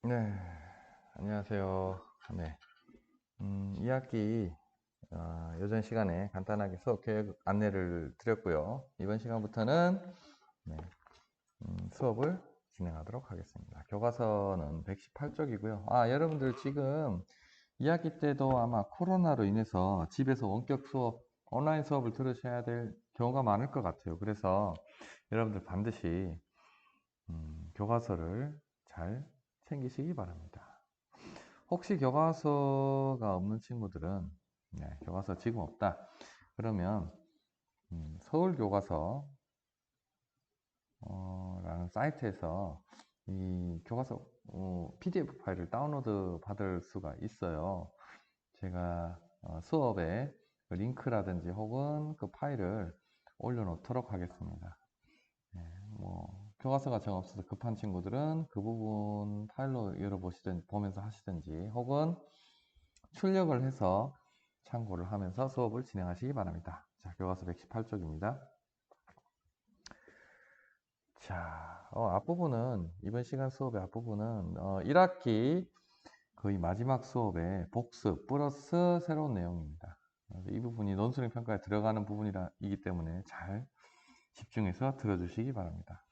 네, 안녕하세요. 네, 2학기 요전 시간에 간단하게 수업 계획 안내를 드렸고요. 이번 시간부터는 네, 수업을 진행하도록 하겠습니다. 교과서는 118쪽이고요. 여러분들 지금 2학기 때도 아마 코로나로 인해서 집에서 원격 수업, 온라인 수업을 들으셔야 될 경우가 많을 것 같아요. 그래서 여러분들 반드시 교과서를 잘 챙기시기 바랍니다. 혹시 교과서가 없는 친구들은 교과서 지금 없다 그러면 서울교과서 라는 사이트에서 이 교과서 PDF 파일을 다운로드 받을 수가 있어요. 제가 수업에 그 링크라든지 혹은 그 파일을 올려놓도록 하겠습니다. 교과서가 정 없어서 급한 친구들은 그 부분 파일로 열어보시든 보면서 하시든지 혹은 출력을 해서 참고를 하면서 수업을 진행하시기 바랍니다. 자, 교과서 118쪽입니다. 자, 앞부분은 이번 시간 수업의 앞부분은 1학기 거의 마지막 수업의 복습 플러스 새로운 내용입니다. 이 부분이 논술형 평가에 들어가는 부분이기 때문에 잘 집중해서 들어주시기 바랍니다.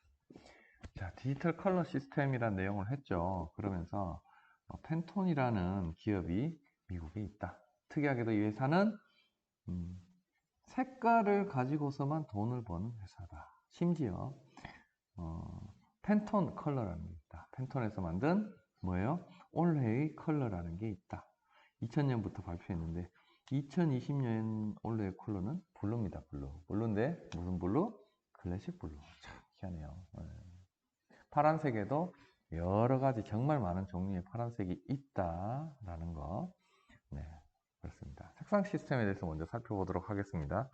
자, 디지털 컬러 시스템이라는 내용을 했죠. 그러면서 팬톤이라는 기업이 미국에 있다. 특이하게도 이 회사는 색깔을 가지고서만 돈을 버는 회사다. 심지어 팬톤 컬러라는 게 있다. 팬톤에서 만든 뭐예요? 올해의 컬러라는 게 있다. 2000년부터 발표했는데 2020년 올해의 컬러는 블루입니다. 블루인데 무슨 블루? 클래식 블루. 참 희한해요. 파란색에도 여러 가지 정말 많은 종류의 파란색이 있다라는 거. 네, 그렇습니다. 색상 시스템에 대해서 먼저 살펴보도록 하겠습니다.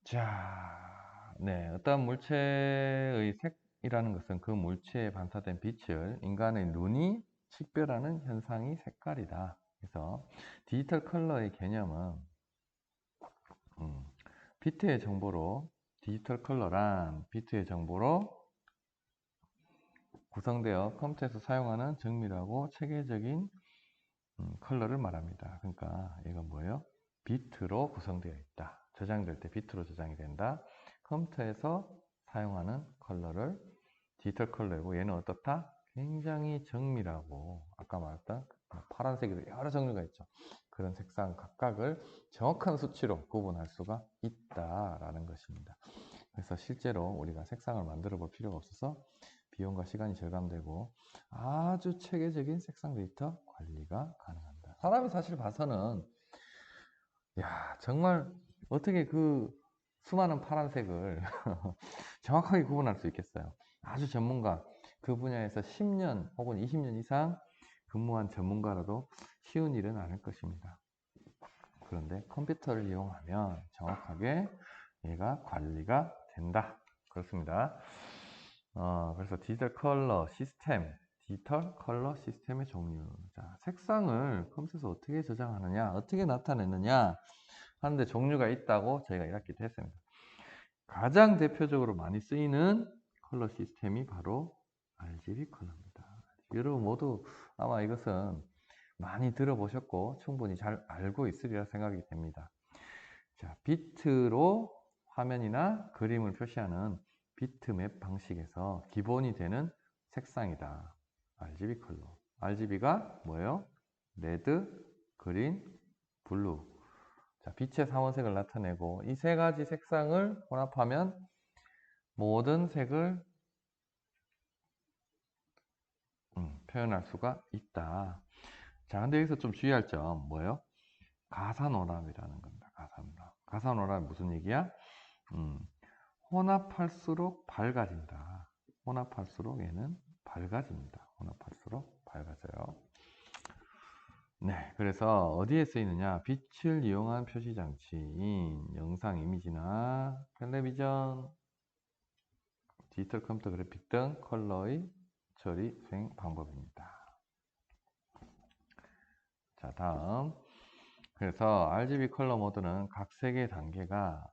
자, 네, 어떤 물체의 색이라는 것은 그 물체에 반사된 빛을 인간의 눈이 식별하는 현상이 색깔이다. 그래서 디지털 컬러의 개념은 비트의 정보로 디지털 컬러란 비트의 정보로 구성되어 컴퓨터에서 사용하는 정밀하고 체계적인 컬러를 말합니다. 그러니까 이건 뭐예요? 비트로 구성되어 있다. 저장될 때 비트로 저장이 된다. 컴퓨터에서 사용하는 컬러를 디지털 컬러이고 얘는 어떻다? 굉장히 정밀하고 아까 말했던 파란색에도 여러 종류가 있죠. 그런 색상 각각을 정확한 수치로 구분할 수가 있다라는 것입니다. 그래서 실제로 우리가 색상을 만들어 볼 필요가 없어서 비용과 시간이 절감되고 아주 체계적인 색상 데이터 관리가 가능합니다. 사람이 사실 봐서는 야 정말 어떻게 그 수많은 파란색을 정확하게 구분할 수 있겠어요. 아주 전문가, 그 분야에서 10년 혹은 20년 이상 근무한 전문가라도 쉬운 일은 아닐 것입니다. 그런데 컴퓨터를 이용하면 정확하게 얘가 관리가 된다. 그렇습니다. 그래서 디지털 컬러 시스템의 종류. 자, 색상을 컴퓨터에서 어떻게 저장하느냐, 어떻게 나타내느냐 하는데 종류가 있다고 저희가 1학기 때 했습니다. 가장 대표적으로 많이 쓰이는 컬러 시스템이 바로 RGB 컬러입니다. 여러분 모두 아마 이것은 많이 들어보셨고 충분히 잘 알고 있으리라 생각이 됩니다. 자, 비트로 화면이나 그림을 표시하는 비트맵 방식에서 기본이 되는 색상이다. RGB 컬러. RGB가 뭐예요? 레드, 그린, 블루. 자, 빛의 삼원색을 나타내고 이 세 가지 색상을 혼합하면 모든 색을 표현할 수가 있다. 자, 근데 여기서 좀 주의할 점 뭐예요? 가산오람이라는 겁니다. 가산오람. 가산오람이 무슨 얘기야? 혼합할수록 밝아진다. 혼합할수록 얘는 밝아집니다. 혼합할수록 밝아져요. 네, 그래서 어디에 쓰이느냐? 빛을 이용한 표시장치인 영상 이미지나 텔레비전, 디지털 컴퓨터 그래픽 등 컬러의 처리 수행 방법입니다. 자, 다음. 그래서 RGB 컬러 모드는 각 색의 단계가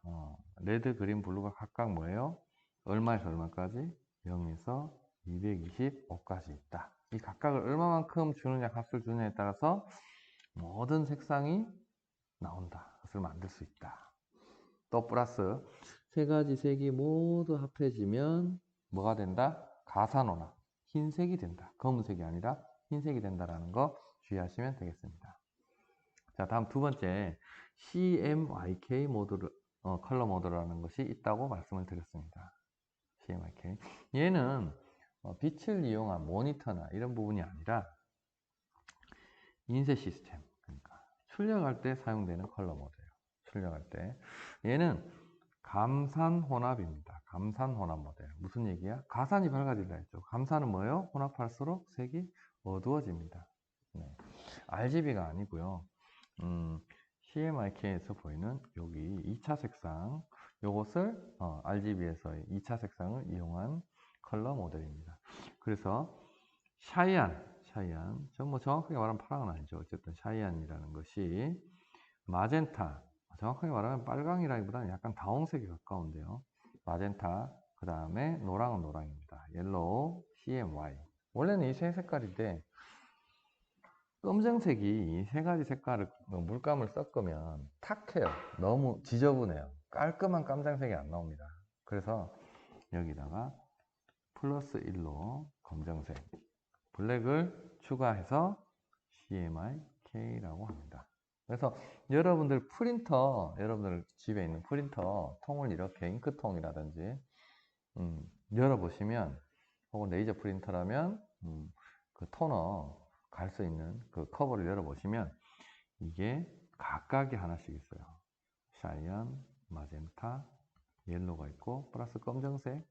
레드, 그린, 블루가 각각 뭐예요? 얼마에서 얼마까지? 0에서 225까지 있다. 이 각각을 얼마만큼 주느냐, 값을 주느냐에 따라서 모든 색상이 나온다. 것을 만들 수 있다. 또 플러스 세 가지 색이 모두 합해지면 뭐가 된다? 가산호나 흰색이 된다. 검은색이 아니라 흰색이 된다라는 거 주의하시면 되겠습니다. 자, 다음 두 번째 CMYK 모드를 컬러 모드라는 것이 있다고 말씀을 드렸습니다. CMYK 얘는 빛을 이용한 모니터나 이런 부분이 아니라 인쇄 시스템, 그러니까 출력할 때 사용되는 컬러 모드예요. 출력할 때 얘는 감산 혼합입니다. 감산 혼합 모델. 무슨 얘기야? 가산이 밝아진다 했죠. 감산은 뭐예요? 혼합할수록 색이 어두워집니다. 네. RGB가 아니고요. CMYK에서 보이는 여기 2차 색상, 요것을 RGB에서의 2차 색상을 이용한 컬러 모델입니다. 그래서 샤이안, 뭐 정확하게 말하면 파랑은 아니죠. 어쨌든 샤이안이라는 것이 마젠타, 정확하게 말하면 빨강이라기보다는 약간 다홍색에 가까운데요. 마젠타, 그 다음에 노랑은 노랑입니다. 옐로우, CMY. 원래는 이 세 색깔인데 검정색이 이 세 가지 색깔을 물감을 섞으면 탁해요. 너무 지저분해요. 깔끔한 깜장색이 안 나옵니다. 그래서 여기다가 플러스 1로 검정색, 블랙을 추가해서 CMYK라고 합니다. 그래서 여러분들 여러분들 집에 있는 프린터 통을 이렇게 잉크통이라든지 열어보시면, 혹은 레이저 프린터라면 그 토너 갈 수 있는 그 커버를 열어보시면 이게 각각이 하나씩 있어요. 샤이언, 마젠타, 옐로우가 있고 플러스 검정색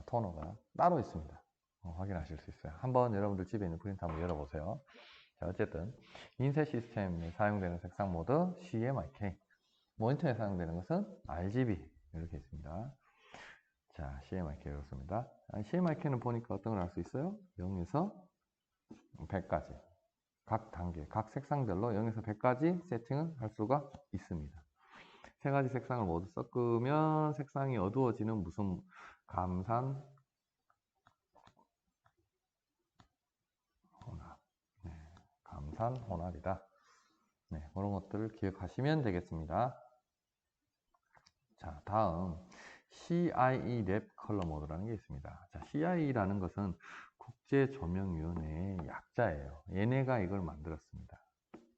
토너가 따로 있습니다. 확인하실 수 있어요. 한번 여러분들 집에 있는 프린터 한번 열어보세요. 자, 어쨌든 인쇄 시스템에 사용되는 색상 모드 CMYK, 모니터에 사용되는 것은 RGB 이렇게 있습니다. 자, CMYK 이렇습니다. CMYK는 보니까 어떤 걸 알 수 있어요? 0에서 100까지 각 단계, 각 색상별로 0에서 100까지 세팅을 할 수가 있습니다. 세 가지 색상을 모두 섞으면 색상이 어두워지는 무슨 감산 혼합, 네, 감산 혼합이다. 네, 그런 것들을 기억하시면 되겠습니다. 자, 다음 CIE 랩 컬러 모드라는 게 있습니다. 자, CIE라는 것은 국제조명위원회의 약자예요. 얘네가 이걸 만들었습니다.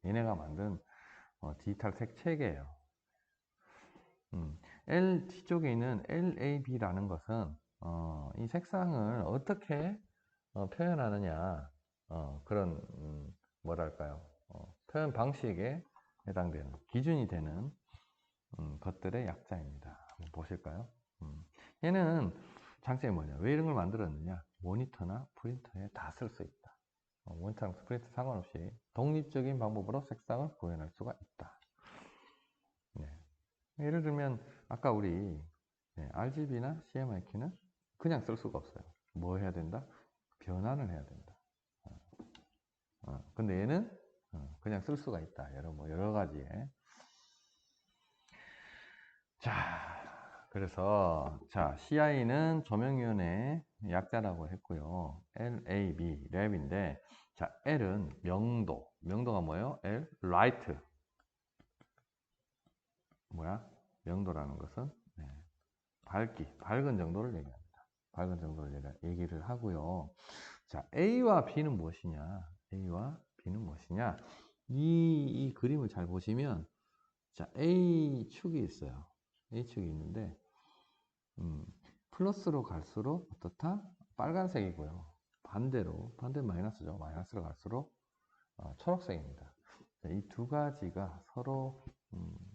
얘네가 만든 디지털 색 체계예요. 뒤쪽에 있는 LAB라는 것은 이 색상을 어떻게 표현하느냐, 그런 뭐랄까요, 표현 방식에 해당되는 기준이 되는 것들의 약자입니다. 한번 보실까요? 얘는 장점이 뭐냐, 왜 이런 걸 만들었느냐, 모니터나 프린터에 다 쓸 수 있다. 모니터랑 프린터 상관없이 독립적인 방법으로 색상을 구현할 수가 있다. 네. 예를 들면 아까 우리 RGB나 CMYK는 그냥 쓸 수가 없어요. 뭐 해야 된다? 변환을 해야 된다. 근데 얘는 그냥 쓸 수가 있다. 여러 가지에. 자, 그래서 CI는 조명위원회 약자라고 했고요. LAB, 랩인데, 자, L은 명도. 명도가 뭐예요? L, 라이트. 뭐야? 명도라는 것은 밝은 정도를 얘기합니다. 밝은 정도를 얘기를 하고요. 자, A와 B는 무엇이냐? A와 B는 무엇이냐? 이 그림을 잘 보시면, 자, A축이 있어요. A축이 있는데, 플러스로 갈수록 어떻다? 빨간색이고요. 반대 마이너스죠. 마이너스로 갈수록 초록색입니다. 이 두 가지가 서로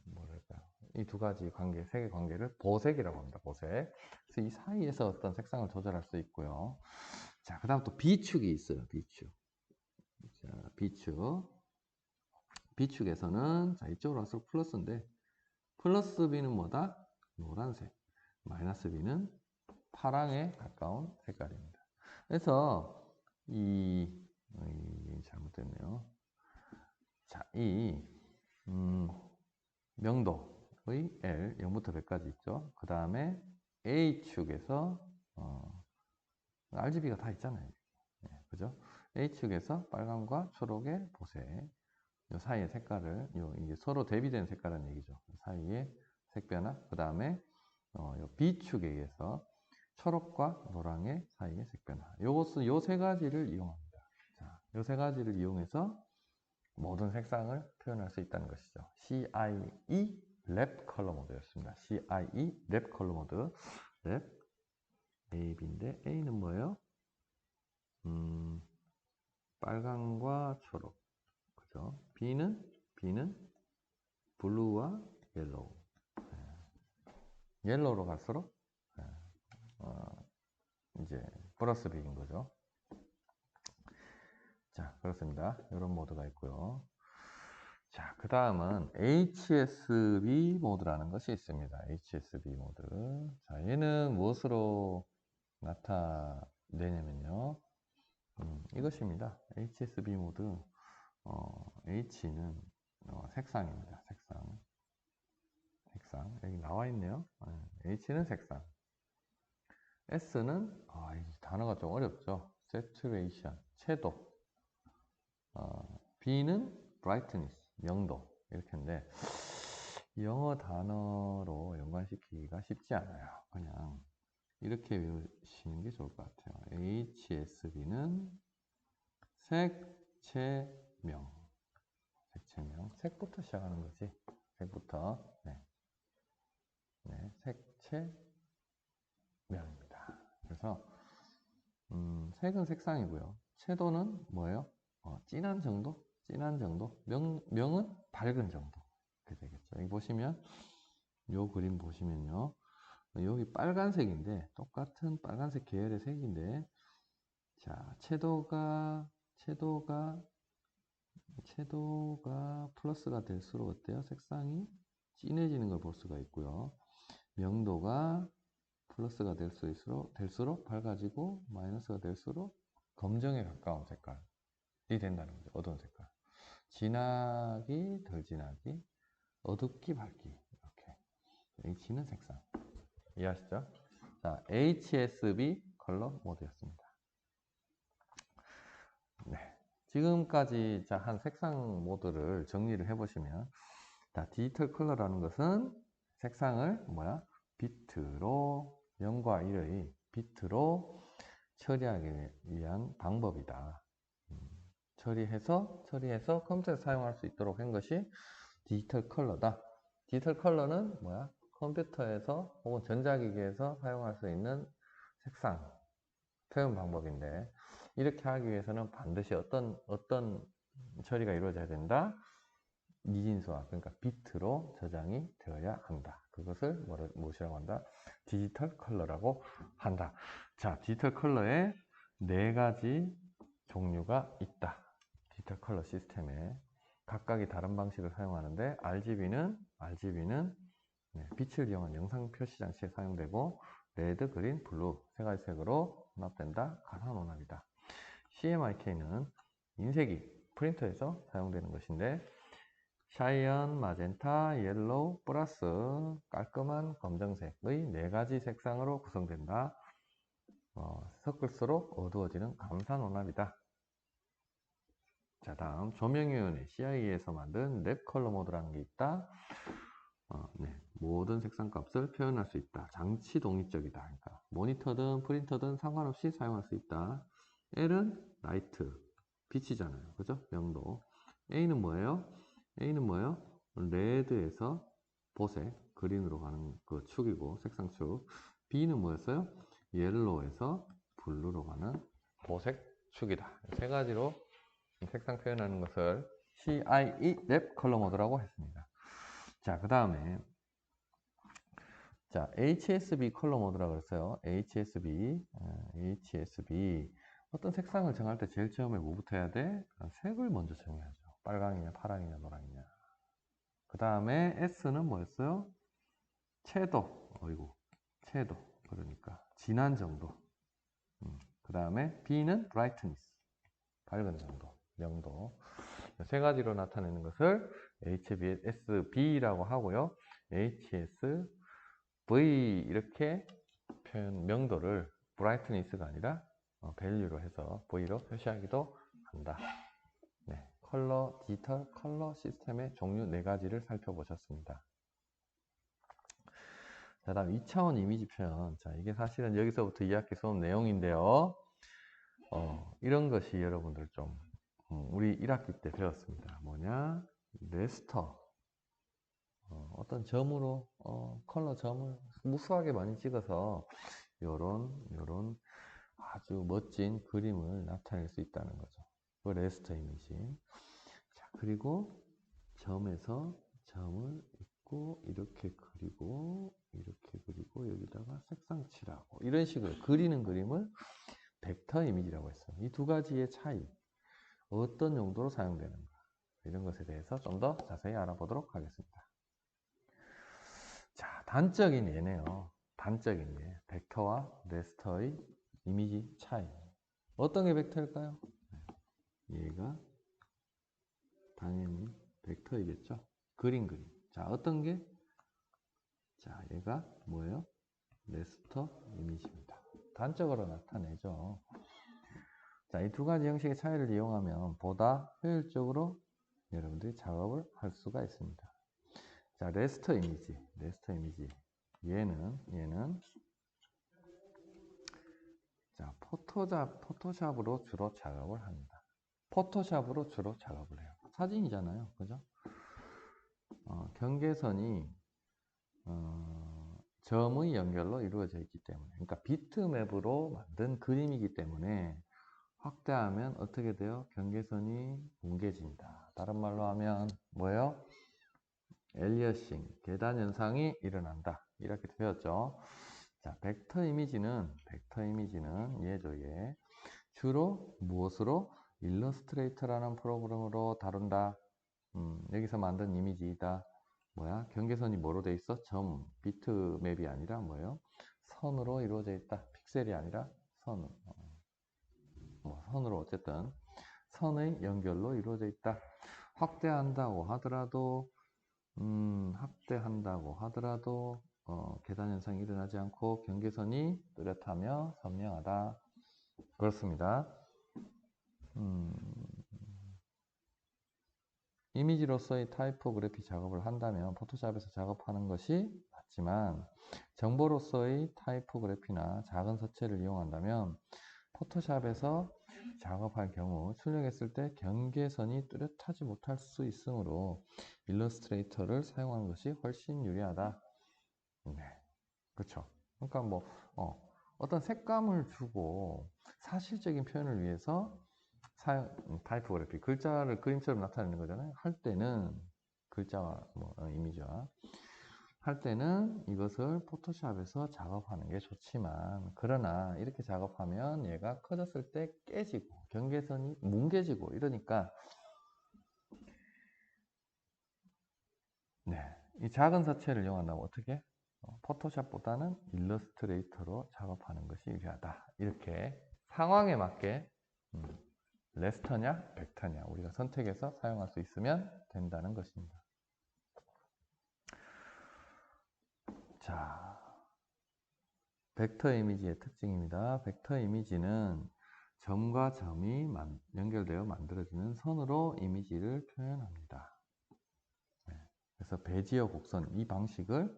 뭐랄까요? 이 두 가지 관계, 색의 관계를 보색이라고 합니다. 보색. 그래서 이 사이에서 어떤 색상을 조절할 수 있고요. 자, 그 다음 또 B축이 있어요. B축. 자, B축에서는 자, 이쪽으로 갈수록 플러스인데, 플러스 B는 뭐다? 노란색. 마이너스 B는 파랑에 가까운 색깔입니다. 그래서 잘못됐네요. 자, 명도의 L 0부터 100까지 있죠. 그 다음에 A축에서 RGB가 다 있잖아요. 네, 그죠? H축에서 빨강과 초록의 보색, 요 사이의 색깔을, 이게 서로 대비된 색깔은 얘기죠. 사이의 색 변화, 그 다음에 요 B축에 의해서 초록과 노랑의 사이의 색 변화. 요것은 요 세 가지를 이용합니다. 자, 요 세 가지를 이용해서 모든 색상을 표현할 수 있다는 것이죠. CIE 랩 컬러 모드였습니다. CIE 랩 컬러 모드. 랩 A, B인데 A는 뭐예요? 빨강과 초록. 그죠? B는 블루와 옐로우. 옐로우로 갈수록 이제 플러스 B인 거죠. 자, 그렇습니다. 이런 모드가 있고요. 자, 그 다음은 HSB 모드라는 것이 있습니다. HSB 모드. 자, 얘는 무엇으로 나타내냐면요. 이것입니다. HSB 모드. H는 색상입니다. 색상. 여기 나와 있네요. H는 색상. S는, 이 단어가 좀 어렵죠. Saturation, 채도. B는 brightness, 명도. 이렇게인데, 영어 단어로 연관시키기가 쉽지 않아요. 그냥 이렇게 외우시는 게 좋을 것 같아요. HSB는 색채명. 색부터 시작하는 거지. 색부터. 네. 색채명입니다. 그래서 색은 색상이고요. 채도는 뭐예요? 진한 정도? 명은 밝은 정도. 이렇게 되겠죠. 여기 보시면, 요 그림 보시면요. 여기 빨간색인데, 똑같은 빨간색 계열의 색인데, 자, 채도가 플러스가 될수록 어때요? 색상이 진해지는 걸 볼 수가 있고요. 명도가 플러스가 될수록 밝아지고, 마이너스가 될수록 검정에 가까운 색깔이 된다는 거죠. 어두운 색깔. 진하기, 덜 진하기, 어둡기, 밝기. 이렇게. H는 색상. 이해하시죠? 자, HSB 컬러 모드였습니다. 네. 지금까지 한 색상 모드를 정리를 해보시면, 자, 디지털 컬러라는 것은 색상을 비트로, 0과 1의 비트로 처리하기 위한 방법이다. 처리해서 컴퓨터에서 사용할 수 있도록 한 것이 디지털 컬러다. 디지털 컬러는 컴퓨터에서 혹은 전자기기에서 사용할 수 있는 색상 표현 방법인데, 이렇게 하기 위해서는 반드시 어떤 처리가 이루어져야 된다? 이진수와, 그러니까 비트로 저장이 되어야 한다. 그것을 무엇이라고 한다? 디지털 컬러라고 한다. 자, 디지털 컬러에 4가지 종류가 있다. 디지털 컬러 시스템에 각각이 다른 방식을 사용하는데, RGB는 빛을 이용한 영상 표시 장치에 사용되고, 레드, 그린, 블루 3가지 색으로 혼합된다. 가상 혼합이다. CMYK는 인쇄기, 프린터에서 사용되는 것인데, 샤이언, 마젠타, 옐로우, 플러스 깔끔한 검정색의 4가지 색상으로 구성된다. 섞을수록 어두워지는 감산 혼합이다. 자, 다음 조명위원회 CIE에서 만든 랩 컬러 모드라는 게 있다. 모든 색상 값을 표현할 수 있다. 장치 독립적이다. 그러니까 모니터든 프린터든 상관없이 사용할 수 있다. L은 라이트, 빛이잖아요. 그죠? 명도. A는 뭐예요? 레드에서 보색, 그린으로 가는 그 축이고, 색상축. B는 뭐였어요? 옐로우에서 블루로 가는 보색 축이다. 3가지로 색상 표현하는 것을 CIE 랩 컬러 모드라고 했습니다. 자, 그 다음에 HSB 컬러 모드라고 그랬어요. HSB 어떤 색상을 정할 때 제일 처음에 뭐부터 해야 돼? 색을 먼저 정해야죠. 빨강이냐, 파랑이냐, 노랑이냐. 그 다음에 S는 뭐였어요? 채도. 그러니까 진한 정도. 그 다음에 B는 brightness. 밝은 정도, 명도. 3가지로 나타내는 것을 HSB라고 하고요. HSV 이렇게 표현, 명도를 brightness가 아니라 value로 해서 V로 표시하기도 한다. 네, 디지털 컬러 시스템의 종류 4가지를 살펴보셨습니다. 자, 다음 2차원 이미지 표현. 자, 이게 사실은 여기서부터 2학기 수업 내용인데요. 이런 것이 여러분들 좀 우리 1학기 때 배웠습니다. 뭐냐? 레스터. 어떤 점으로 컬러 점을 무수하게 많이 찍어서 요런 아주 멋진 그림을 나타낼 수 있다는 거죠. 그 레스터 이미지. 자, 그리고 점에서 점을 있고 이렇게 그리고 여기다가 색상 칠하고 이런 식으로 그리는 그림을 벡터 이미지라고 했어요. 이 두 가지의 차이, 어떤 용도로 사용되는가, 이런 것에 대해서 좀 더 자세히 알아보도록 하겠습니다. 자, 단적인 예네요. 단적인 예. 벡터와 레스터의 이미지 차이. 어떤 게 벡터일까요? 얘가 당연히 벡터이겠죠. 그림. 자, 어떤 게? 자, 얘가 뭐예요? 레스터 이미지입니다. 단적으로 나타내죠. 자, 이 두 가지 형식의 차이를 이용하면 보다 효율적으로 여러분들이 작업을 할 수가 있습니다. 자, 레스터 이미지. 얘는 자, 포토샵으로 주로 작업을 합니다. 포토샵으로 주로 작업을 해요. 사진이잖아요. 그죠? 경계선이 점의 연결로 이루어져 있기 때문에, 그러니까 비트맵으로 만든 그림이기 때문에 확대하면 어떻게 돼요? 경계선이 뭉개진다. 다른 말로 하면 뭐예요? 엘리어싱, 계단 현상이 일어난다. 이렇게 배웠죠. 자, 벡터 이미지는 얘죠, 얘. 주로 무엇으로? 일러스트레이터라는 프로그램으로 다룬다. 여기서 만든 이미지이다. 뭐야? 경계선이 뭐로 돼 있어? 점, 비트맵이 아니라 뭐예요? 선으로 이루어져 있다. 픽셀이 아니라 선. 선으로 어쨌든 선의 연결로 이루어져 있다. 확대한다고 하더라도 계단 현상이 일어나지 않고 경계선이 뚜렷하며 선명하다. 그렇습니다. 이미지로서의 타이포그래피 작업을 한다면 포토샵에서 작업하는 것이 맞지만 정보로서의 타이포그래피나 작은 서체를 이용한다면 포토샵에서 작업할 경우 출력했을 때 경계선이 뚜렷하지 못할 수 있으므로 일러스트레이터를 사용하는 것이 훨씬 유리하다. 네, 그렇죠. 그러니까 뭐 어떤 색감을 주고 사실적인 표현을 위해서 타이포그래피, 글자를 그림처럼 나타내는 거잖아요. 할 때는 글자와 이미지와 할 때는 이것을 포토샵에서 작업하는 게 좋지만, 그러나 이렇게 작업하면 얘가 커졌을 때 깨지고 경계선이 뭉개지고 이러니까 이 작은 서체를 이용한다면 어떻게? 포토샵보다는 일러스트레이터로 작업하는 것이 유리하다. 이렇게 상황에 맞게 레스터냐 벡터냐 우리가 선택해서 사용할 수 있으면 된다는 것입니다. 자, 벡터 이미지의 특징입니다. 벡터 이미지는 점과 점이 연결되어 만들어지는 선으로 이미지를 표현합니다. 그래서 베지어 곡선, 이 방식을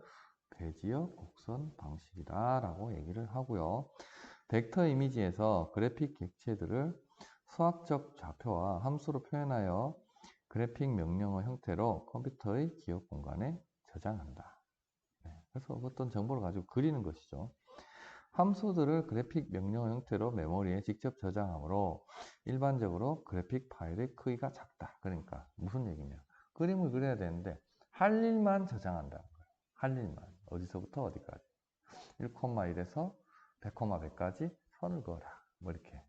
베지어 곡선 방식이다 라고 얘기를 하고요. 벡터 이미지에서 그래픽 객체들을 수학적 좌표와 함수로 표현하여 그래픽 명령어 형태로 컴퓨터의 기억 공간에 저장한다. 그래서 어떤 정보를 가지고 그리는 것이죠. 함수들을 그래픽 명령어 형태로 메모리에 직접 저장하므로 일반적으로 그래픽 파일의 크기가 작다. 그러니까 무슨 얘기냐? 그림을 그려야 되는데 할 일만 저장한다는 거예요. 할 일만. 어디서부터 어디까지. 1,1에서 100,100까지 선을 그어라. 뭐 이렇게.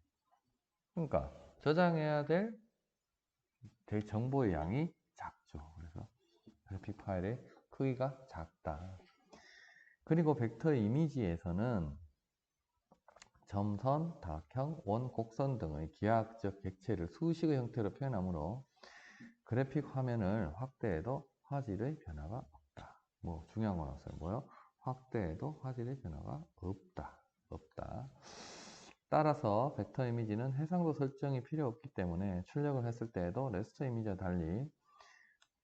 그러니까 저장해야 될 정보의 양이 작죠. 그래서 그래픽 파일의 크기가 작다. 그리고 벡터 이미지에서는 점선, 다각형, 원, 곡선 등의 기하학적 객체를 수식의 형태로 표현하므로 그래픽 화면을 확대해도 화질의 변화가 없다. 뭐 중요한 건 없어요. 뭐요? 확대해도 화질의 변화가 없다. 따라서 벡터 이미지는 해상도 설정이 필요 없기 때문에 출력을 했을 때에도 레스터 이미지와 달리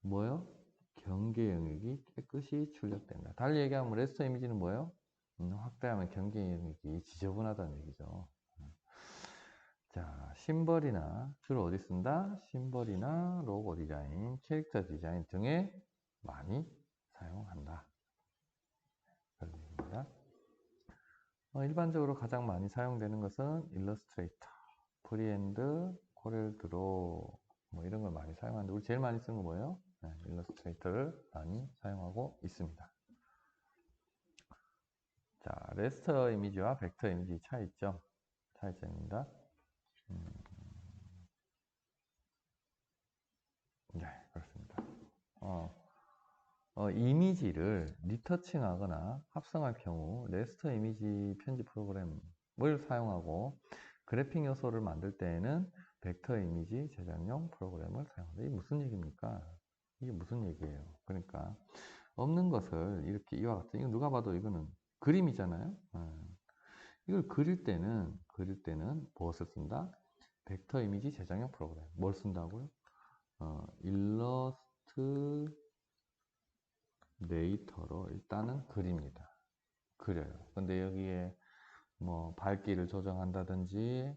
뭐요? 경계 영역이 깨끗이 출력된다. 달리 얘기하면 레스터 이미지는 뭐예요? 확대하면 경계 영역이 지저분하다는 얘기죠. 자, 심벌이나 주로 어디 쓴다? 심벌이나 로고 디자인, 캐릭터 디자인 등에 많이 사용한다. 그런 얘기입니다. 일반적으로 가장 많이 사용되는 것은 일러스트레이터, 프리핸드, 코렐드로 뭐 이런 걸 많이 사용하는데 우리 제일 많이 쓰는 거 뭐예요? 네, 일러스트레이터를 많이 사용하고 있습니다. 자, 레스터 이미지와 벡터 이미지 차이점, 차이점입니다. 네, 그렇습니다. 이미지를 리터칭하거나 합성할 경우 레스터 이미지 편집 프로그램을 사용하고 그래픽 요소를 만들 때에는 벡터 이미지 제작용 프로그램을 사용한다. 이게 무슨 얘기입니까? 이게 무슨 얘기예요? 그러니까 없는 것을 이렇게 이와 같은 이거 누가 봐도 이거는 그림이잖아요. 이걸 그릴 때는 무엇을 쓴다? 벡터 이미지 제작용 프로그램. 뭘 쓴다고요? 일러스트레이터로 일단은 그립니다. 그려요. 근데 여기에 뭐 밝기를 조정한다든지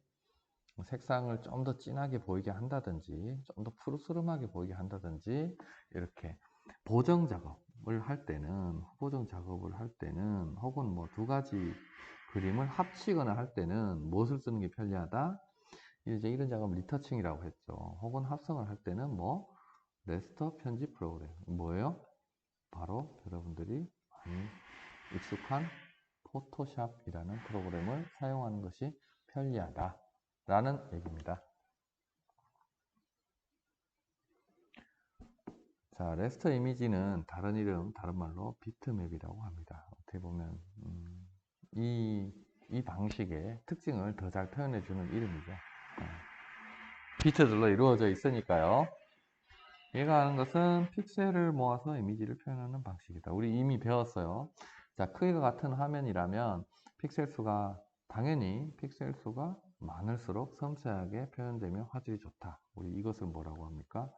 색상을 좀 더 진하게 보이게 한다든지 좀 더 푸르스름하게 보이게 한다든지 이렇게 보정 작업을 할 때는 후보정 작업을 할 때는 혹은 뭐 두 가지 그림을 합치거나 할 때는 무엇을 쓰는 게 편리하다? 이제 이런 작업을 리터칭이라고 했죠. 혹은 합성을 할 때는 뭐 레스터 편집 프로그램 뭐예요? 바로 여러분들이 많이 익숙한 포토샵이라는 프로그램을 사용하는 것이 편리하다 라는 얘기입니다. 자, 레스터 이미지는 다른 이름, 다른 말로 비트맵이라고 합니다. 어떻게 보면 이 방식의 특징을 더 잘 표현해주는 이름이죠. 비트들로 이루어져 있으니까요. 얘가 하는 것은 픽셀을 모아서 이미지를 표현하는 방식이다. 우리 이미 배웠어요. 자, 크기가 같은 화면이라면 픽셀 수가 당연히 픽셀 수가 많을수록 섬세하게 표현되며 화질이 좋다. 우리 이것을 뭐라고 합니까?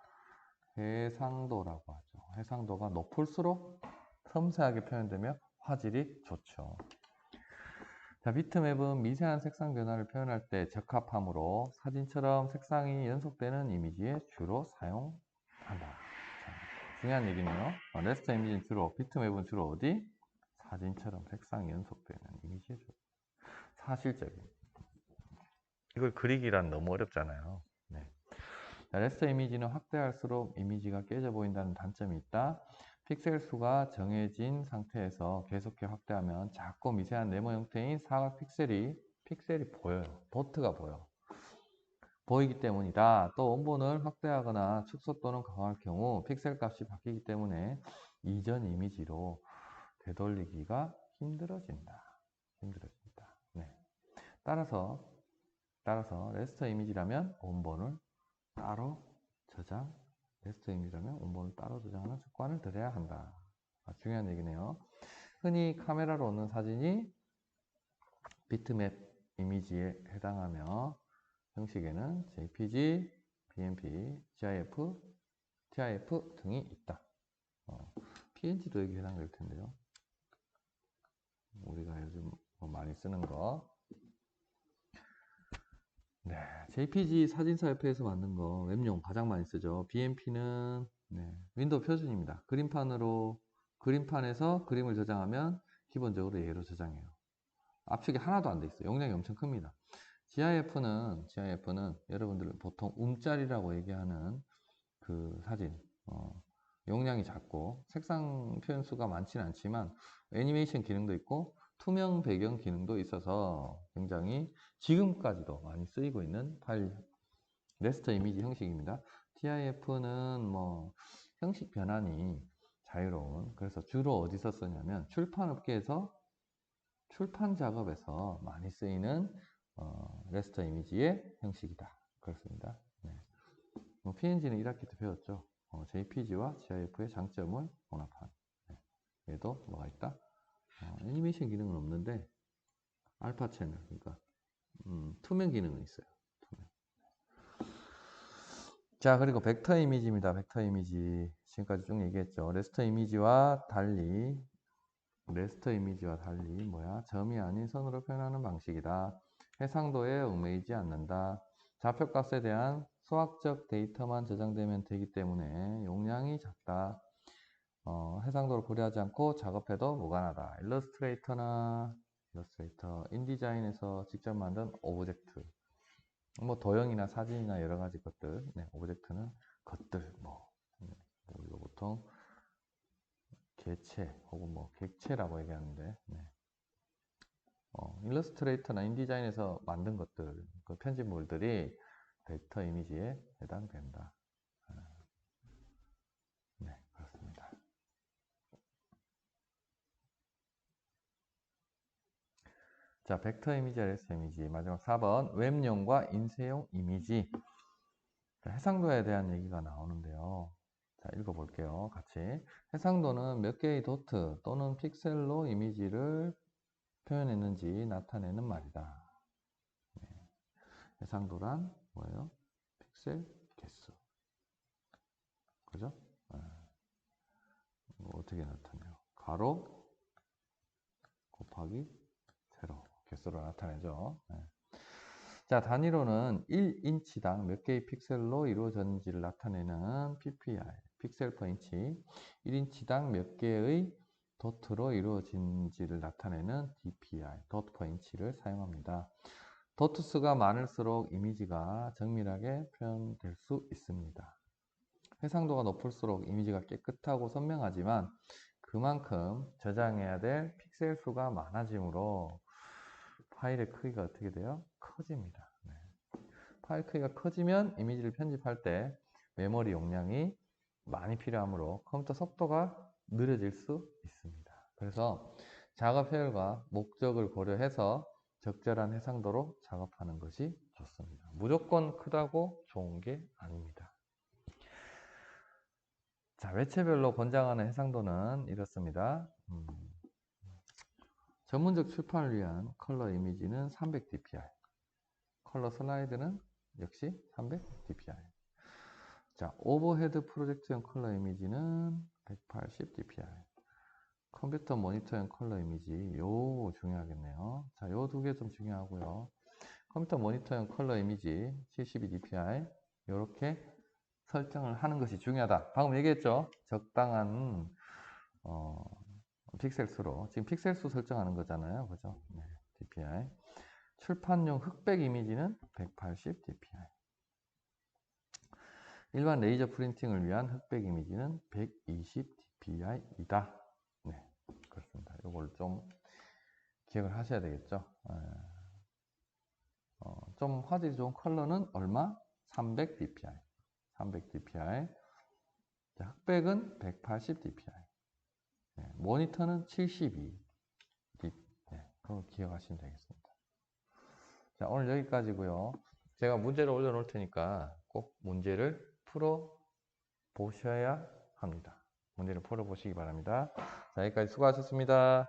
해상도라고 하죠. 해상도가 높을수록 섬세하게 표현되며 화질이 좋죠. 자, 비트맵은 미세한 색상 변화를 표현할 때 적합하므로 사진처럼 색상이 연속되는 이미지에 주로 사용한다. 자, 중요한 얘기네요. 레스터 이미지는 주로, 비트맵은 주로 어디? 사진처럼 색상이 연속되는 이미지에 주로. 사실적인. 이걸 그리기란 너무 어렵잖아요. 네. 자, 레스터 이미지는 확대할수록 이미지가 깨져 보인다는 단점이 있다. 픽셀 수가 정해진 상태에서 계속해 확대하면 작고 미세한 네모 형태인 사각 픽셀이 보여요. 도트가 보이기 때문이다. 또 원본을 확대하거나 축소 또는 강화할 경우 픽셀 값이 바뀌기 때문에 이전 이미지로 되돌리기가 힘들어진다. 네. 따라서 레스터 이미지라면 원본을 따로 저장, 레스터 이미지라면 원본을 따로 저장하는 습관을 들여야 한다. 중요한 얘기네요. 흔히 카메라로 얻는 사진이 비트맵 이미지에 해당하며 형식에는 JPG, BMP, GIF, TIF 등이 있다. PNG도 여기 해당될 텐데요. 우리가 요즘 많이 쓰는 거. 네, JPG 사진사 협회에서 만든 거 웹용 가장 많이 쓰죠. BMP는 윈도우 표준입니다. 그림판에서 그림을 저장하면 기본적으로 얘로 저장해요. 압축이 하나도 안 돼 있어요. 용량이 엄청 큽니다. GIF는 여러분들 보통 움짤이라고 얘기하는 그 사진, 용량이 작고 색상 표현 수가 많지는 않지만 애니메이션 기능도 있고 투명 배경 기능도 있어서 굉장히 지금까지도 많이 쓰이고 있는 파일 레스터 이미지 형식입니다. TIF는 뭐 형식 변환이 자유로운, 그래서 주로 어디서 쓰냐면 출판업계에서 출판 작업에서 많이 쓰이는 레스터 이미지의 형식이다. 그렇습니다. 네. PNG는 1학기 때 배웠죠. JPG와 GIF의 장점을 혼합한. 네. 얘도 뭐가 있다? 애니메이션 기능은 없는데 알파 채널, 그러니까 투명 기능은 있어요. 투명. 자, 그리고 벡터 이미지입니다. 벡터 이미지. 지금까지 쭉 얘기했죠. 레스터 이미지와 달리 뭐야? 점이 아닌 선으로 표현하는 방식이다. 해상도에 얽매이지 않는다. 좌표값에 대한 수학적 데이터만 저장되면 되기 때문에 용량이 작다. 해상도를 고려하지 않고 작업해도 무관하다. 일러스트레이터, 인디자인에서 직접 만든 오브젝트. 뭐 도형이나 사진이나 여러 가지 것들. 네, 오브젝트는 것들. 뭐 이거 보통 개체 혹은 뭐 객체라고 얘기하는데, 네. 일러스트레이터나 인디자인에서 만든 것들, 그 편집물들이 벡터 이미지에 해당된다. 네, 그렇습니다. 자, 벡터 이미지, 레스터 이미지. 마지막 4번. 웹용과 인쇄용 이미지. 자, 해상도에 대한 얘기가 나오는데요. 자, 읽어볼게요. 같이. 해상도는 몇 개의 도트 또는 픽셀로 이미지를 표현했는지 나타내는 말이다. 네. 해상도란 뭐예요? 픽셀 개수. 그죠? 네. 뭐 어떻게 나타내요? 가로 곱하기 세로 개수로 나타내죠. 네. 자, 단위로는 1인치당 몇 개의 픽셀로 이루어졌는지를 나타내는 PPI, 픽셀 퍼 인치, 1인치당 몇 개의 도트로 이루어진지를 나타내는 DPI, 도트 퍼 인치를 사용합니다. 도트 수가 많을수록 이미지가 정밀하게 표현될 수 있습니다. 해상도가 높을수록 이미지가 깨끗하고 선명하지만 그만큼 저장해야 될 픽셀 수가 많아지므로 파일의 크기가 어떻게 돼요? 커집니다. 네. 파일 크기가 커지면 이미지를 편집할 때 메모리 용량이 많이 필요하므로 컴퓨터 속도가 느려질 수 있습니다. 그래서 작업 효율과 목적을 고려해서 적절한 해상도로 작업하는 것이 좋습니다. 무조건 크다고 좋은 게 아닙니다. 자, 매체별로 권장하는 해상도는 이렇습니다. 전문적 출판을 위한 컬러 이미지는 300dpi, 컬러 슬라이드는 역시 300dpi. 자, 오버헤드 프로젝트용 컬러 이미지는 180dpi. 컴퓨터 모니터용 컬러 이미지, 요 중요하겠네요. 자, 요 두 개 좀 중요하고요. 컴퓨터 모니터용 컬러 이미지 72dpi, 요렇게 설정을 하는 것이 중요하다. 방금 얘기했죠? 적당한 픽셀 수로. 지금 픽셀 수 설정하는 거잖아요. 그죠? 네, dpi. 출판용 흑백 이미지는 180dpi. 일반 레이저 프린팅을 위한 흑백 이미지는 120dpi이다. 네, 그렇습니다. 이걸 좀 기억을 하셔야 되겠죠. 좀 화질이 좋은 컬러는 얼마? 300dpi. 300dpi. 자, 흑백은 180dpi. 네, 모니터는 72. 네, 그걸 기억하시면 되겠습니다. 자, 오늘 여기까지고요. 제가 문제를 올려놓을 테니까 꼭 문제를 풀어 보셔야 합니다. 문제를 풀어 보시기 바랍니다. 자, 여기까지 수고하셨습니다.